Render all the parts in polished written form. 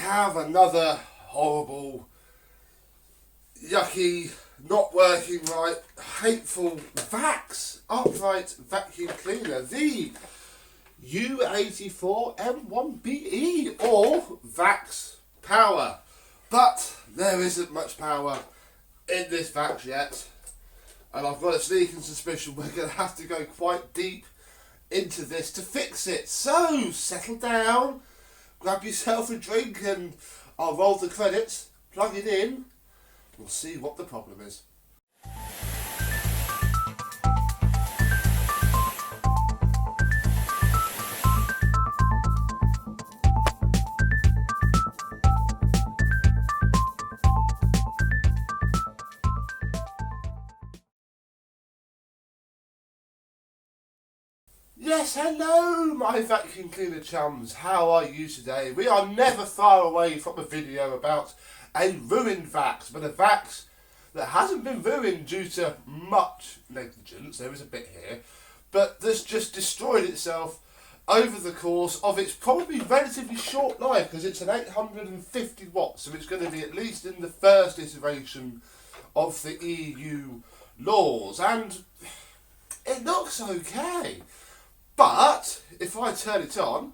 have another horrible, yucky, not working right, hateful Vax upright vacuum cleaner, the U84-M1-BE, or Vax Power. But there isn't much power in this Vax yet, and I've got a sneaking suspicion we're going to have to go quite deep into this to fix it. So settle down, grab yourself a drink, and I'll roll the credits, plug it in, we'll see what the problem is. Yes, hello my vacuum cleaner chums, how are you today? We are never far away from a video about a ruined Vax, but a Vax that hasn't been ruined due to much negligence, there is a bit here, but that's just destroyed itself over the course of its probably relatively short life, because it's an 850 watts, so it's going to be at least in the first iteration of the EU laws, and it looks okay. But if I turn it on,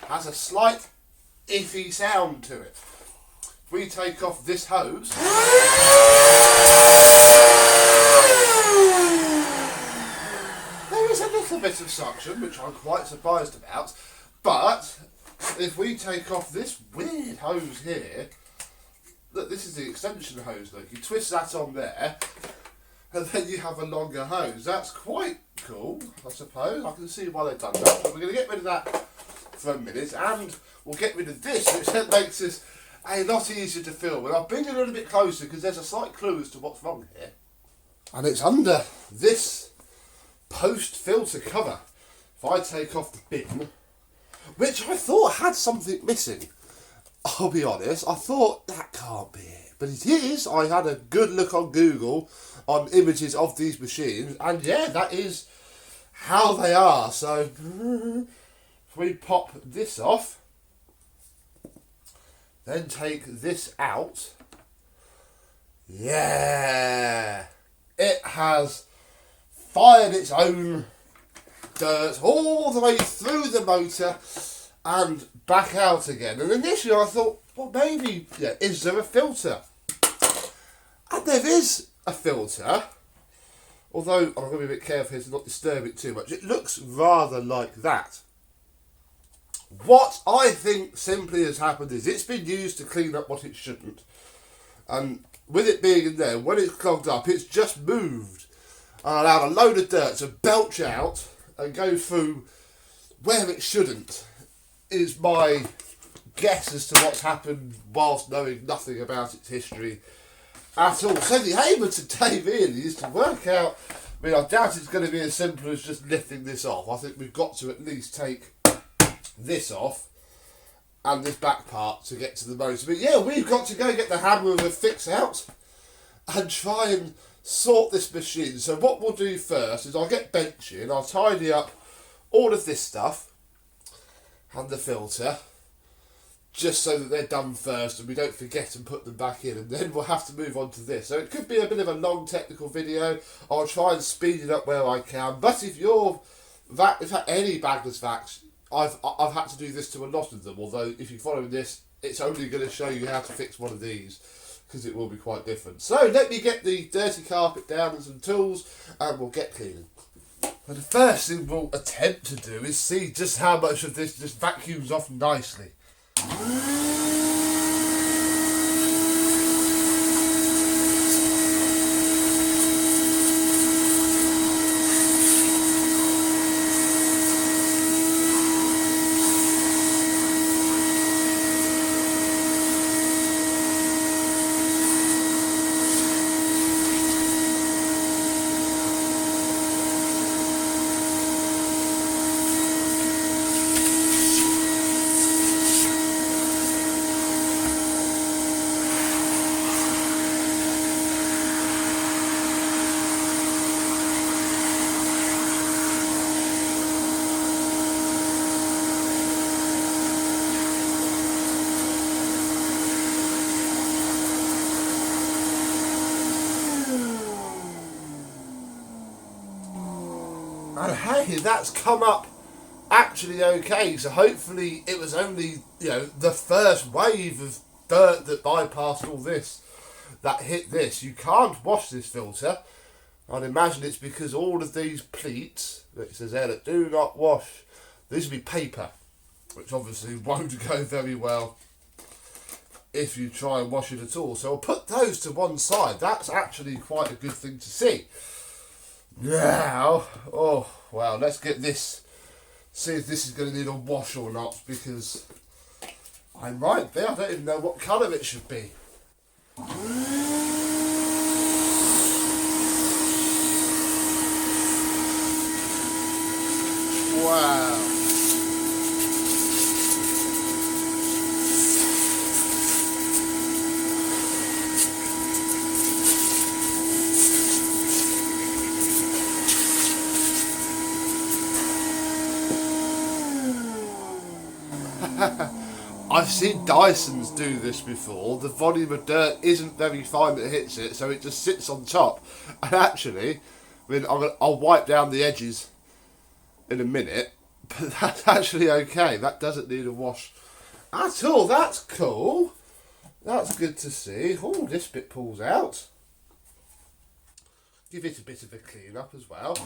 has a slight iffy sound to it. If we take off this hose, there is a little bit of suction, which I'm quite surprised about. But if we take off this weird hose here, look, this is the extension hose, look, you twist that on there, and then you have a longer hose. That's quite cool, I suppose. I can see why they've done that, but we're going to get rid of that for a minute, and we'll get rid of this, which then makes this a lot easier to film. And I'll bring it a little bit closer, because there's a slight clue as to what's wrong here. And it's under this post-filter cover. If I take off the bin, which I thought had something missing, I'll be honest, I thought that can't be it, but it is. I had a good look on Google on images of these machines, and yeah, that is how they are. So if we pop this off, then take this out, yeah, it has fired its own dirt all the way through the motor and back out again. And initially I thought, well, maybe, yeah, is there a filter? And there is a filter, although I'm going to be a bit careful here to not disturb it too much. It looks rather like that. What I think simply has happened is it's been used to clean up what it shouldn't. And with it being in there, when it's clogged up, it's just moved and allowed a load of dirt to belch out and go through where it shouldn't, is my guess as to what's happened, whilst knowing nothing about its history at all. So the aim of today really is to work out, I mean, I doubt it's going to be as simple as just lifting this off. I think we've got to at least take this off and this back part to get to the motor. But yeah, we've got to go get the hammer and the fix out and try and sort this machine. So what we'll do first is I'll get bench in, I'll tidy up all of this stuff and the filter, just so that they're done first and we don't forget and put them back in, and then we'll have to move on to this. So it could be a bit of a long technical video. I'll try and speed it up where I can, but if you're any bagless Vax, I've had to do this to a lot of them, although if you follow this, it's only going to show you how to fix one of these, because it will be quite different. So let me get the dirty carpet down and some tools, and we'll get cleaning. But the first thing we'll attempt to do is see just how much of this just vacuums off nicely. And hey, that's come up actually okay. So hopefully it was only, you know, the first wave of dirt that bypassed all this that hit this. You can't wash this filter. I'd imagine it's because all of these pleats that it says there that do not wash, these will be paper, which obviously won't go very well if you try and wash it at all. So I'll put those to one side. That's actually quite a good thing to see. Now, oh well, let's get this, see if this is going to need a wash or not, because I might be, I don't even know what colour it should be. Wow. I've seen Dysons do this before. The volume of dirt isn't very fine that hits it, so it just sits on top. And actually, I mean, I'll wipe down the edges in a minute, but that's actually okay. That doesn't need a wash at all. That's cool. That's good to see. Oh, this bit pulls out. Give it a bit of a clean up as well.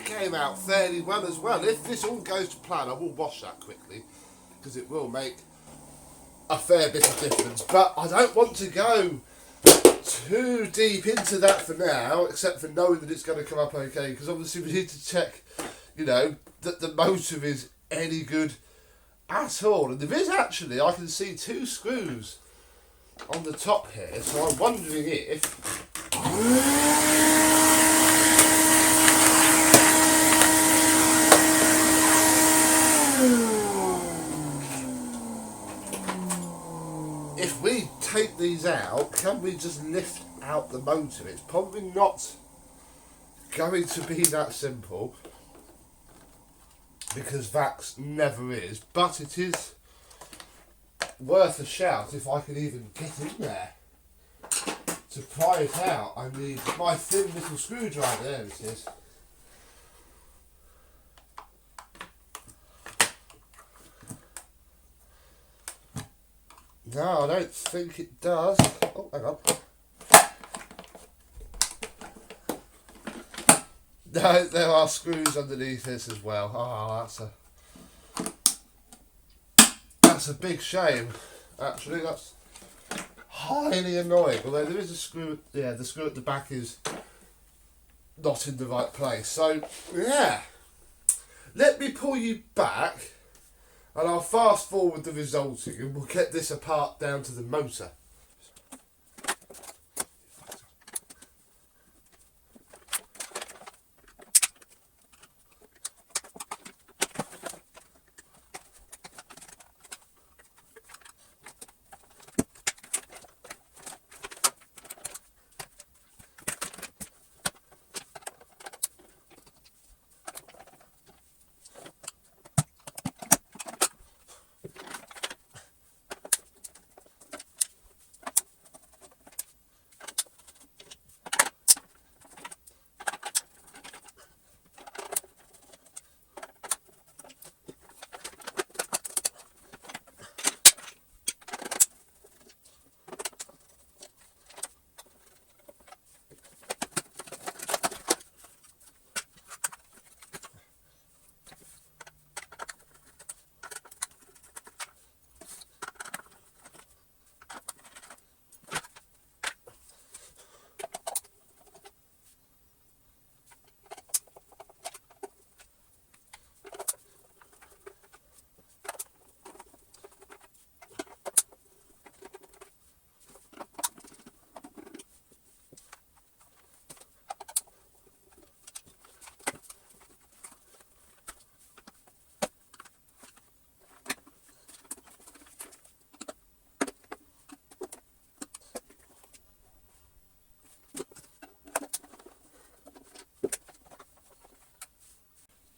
Came out fairly well as well. If this all goes to plan, I will wash that quickly, because it will make a fair bit of difference. But I don't want to go too deep into that for now, except for knowing that it's going to come up okay, because obviously we need to check, you know, that the motor is any good at all. And there is actually, I can see 2 screws on the top here, so I'm wondering if we take these out, can we just lift out the motor? It's probably not going to be that simple, because Vax never is, but it is worth a shout if I can even get in there to pry it out. I need my thin little screwdriver. There it is. No, I don't think it does. Oh, hang on. No, there are screws underneath this as well. Oh, that's a big shame. Actually, that's highly annoying. Although there is a screw, yeah, the screw at the back is not in the right place. So, yeah. Let me pull you back, and I'll fast forward the resulting, and we'll get this apart down to the motor.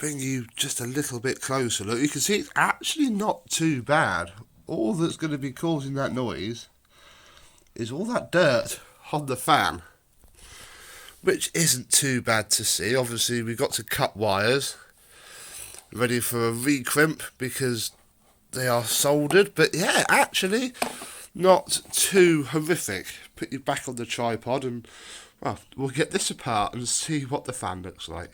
bring you just a little bit closer look, you can see it's actually not too bad. All that's going to be causing that noise is all that dirt on the fan, which isn't too bad to see. Obviously we've got to cut wires ready for a recrimp because they are soldered, but yeah, actually not too horrific. Put you back on the tripod and, well, we'll get this apart and see what the fan looks like.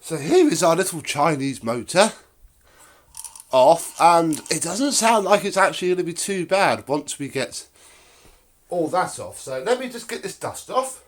So here is our little Chinese motor off, and it doesn't sound like it's actually going to be too bad once we get all that off. So let me just get this dust off.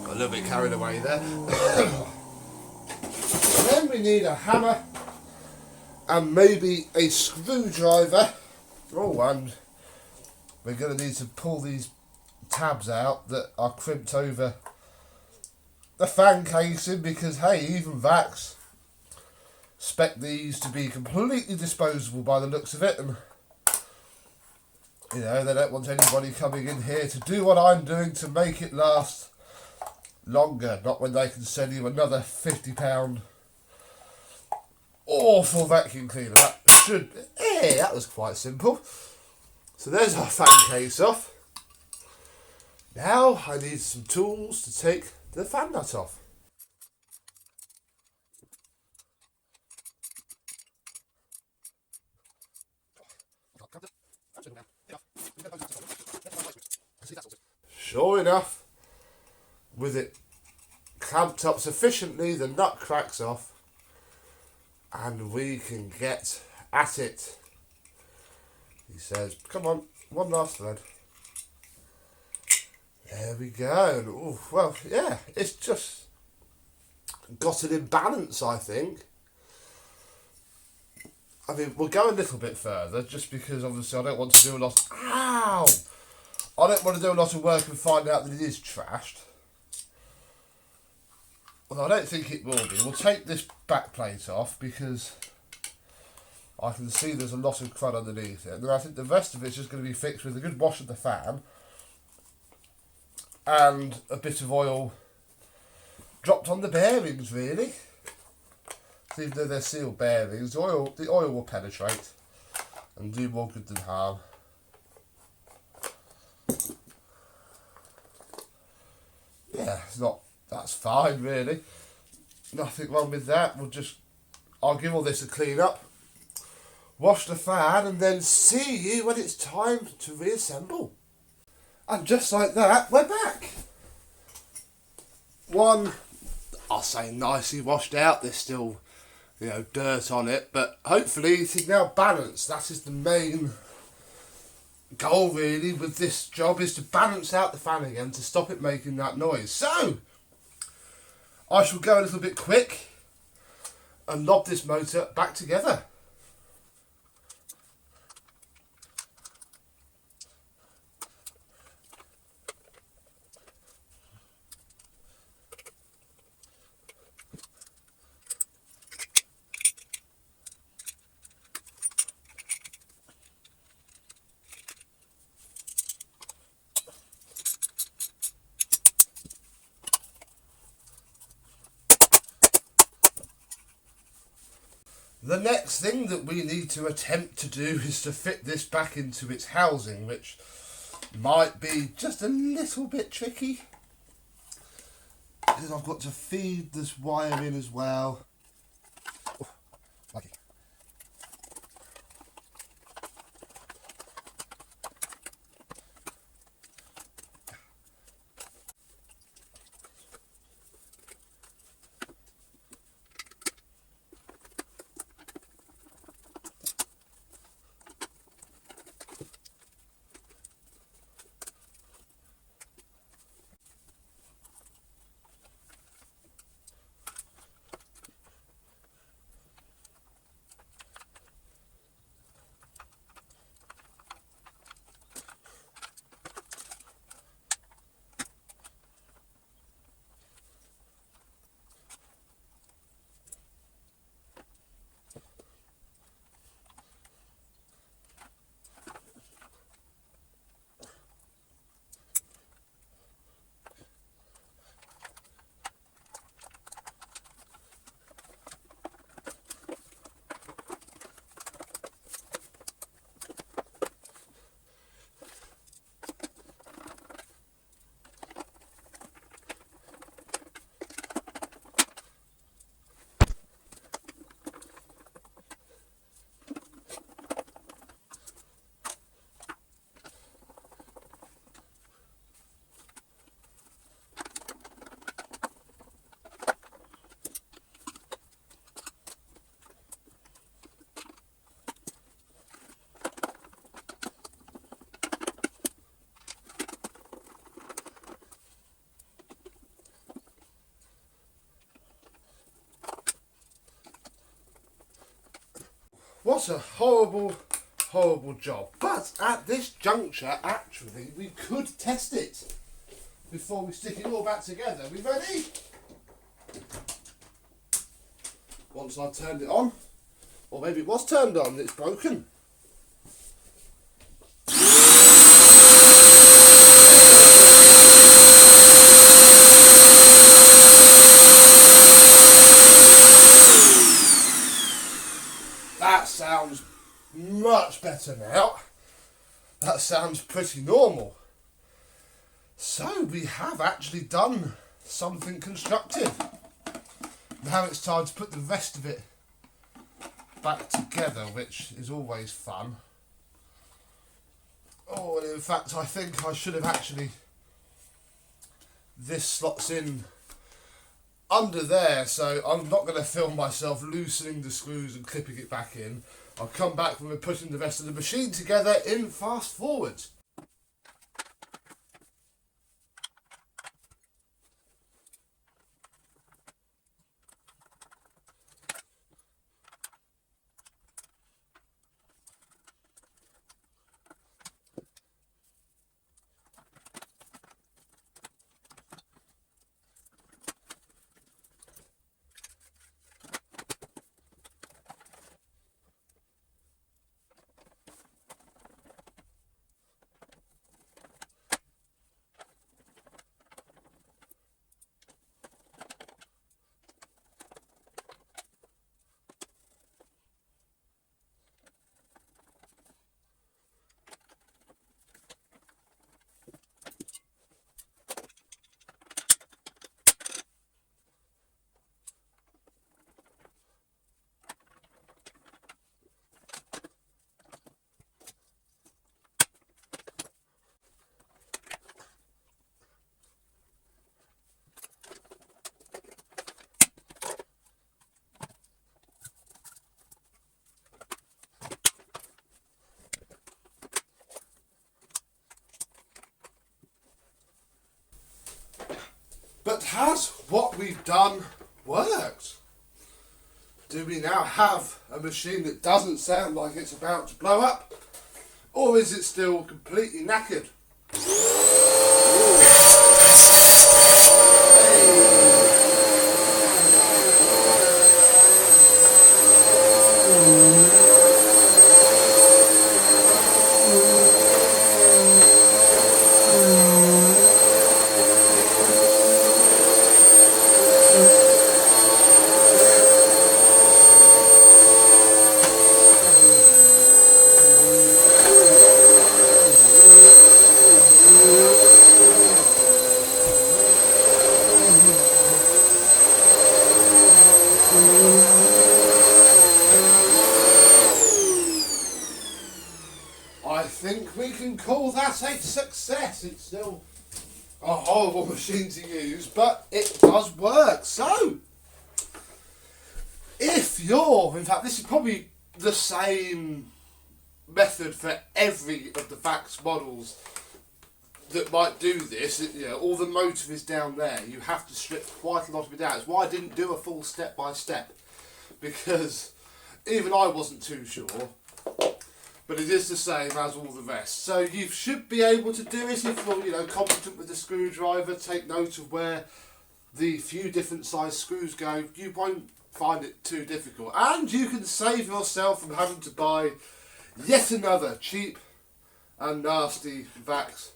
A little bit carried away there. Then we need a hammer and maybe a screwdriver. Oh, and we're going to need to pull these tabs out that are crimped over the fan casing, because hey, even Vax spec these to be completely disposable by the looks of it, and you know, they don't want anybody coming in here to do what I'm doing to make it last longer, not when they can sell you another £50 awful vacuum cleaner. That should, that was quite simple. So there's our fan case off. Now I need some tools to take the fan nut off. Sure enough, with it clamped up sufficiently, the nut cracks off and we can get at it. He says, come on, one last thread. There we go. Ooh, well, yeah, it's just got it in balance, I think. I mean, we'll go a little bit further, just because obviously I don't want to do a lot. Ow! I don't want to do a lot of work and find out that it is trashed. Well, I don't think it will be. We'll take this back plate off because I can see there's a lot of crud underneath it. And then I think the rest of it's just going to be fixed with a good wash of the fan and a bit of oil dropped on the bearings, really. So even though they're sealed bearings, the oil will penetrate and do more good than harm. Yeah, that's fine, really. Nothing wrong with that. I'll give all this a clean up, wash the fan, and then see you when it's time to reassemble. And just like that, we're back. One, I'll say nicely washed out. There's still, dirt on it, but hopefully it's now balanced. That is the main goal, really, with this job, is to balance out the fan again to stop it making that noise. So I shall go a little bit quick and lob this motor back together. The next thing that we need to attempt to do is to fit this back into its housing, which might be just a little bit tricky, because I've got to feed this wire in as well. Oh, lucky. What a horrible, horrible job. But at this juncture, actually, we could test it before we stick it all back together. Are we ready? Once I've turned it on, or maybe it was turned on, it's broken. That sounds much better now. That sounds pretty normal. So we have actually done something constructive. Now it's time to put the rest of it back together, which is always fun. Oh, and in fact I think I should have actually... This slots in under there, so I'm not going to film myself loosening the screws and clipping it back in. I'll come back when we're putting the rest of the machine together in fast forward. But has what we've done worked? Do we now have a machine that doesn't sound like it's about to blow up? Or is it still completely knackered? think we can call that a success. It's still a horrible machine to use, but it does work. So, if you're, in fact, this is probably the same method for every of the Vax models that might do this. You know, all the motor is down there. You have to strip quite a lot of it out. It's why I didn't do a full step by step, because even I wasn't too sure. But it is the same as all the rest. So you should be able to do it if you're, competent with the screwdriver. Take note of where the few different size screws go. You won't find it too difficult. And you can save yourself from having to buy yet another cheap and nasty Vax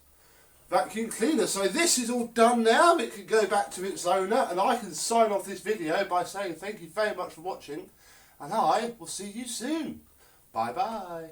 vacuum cleaner. So this is all done now. It can go back to its owner. And I can sign off this video by saying thank you very much for watching. And I will see you soon. Bye bye.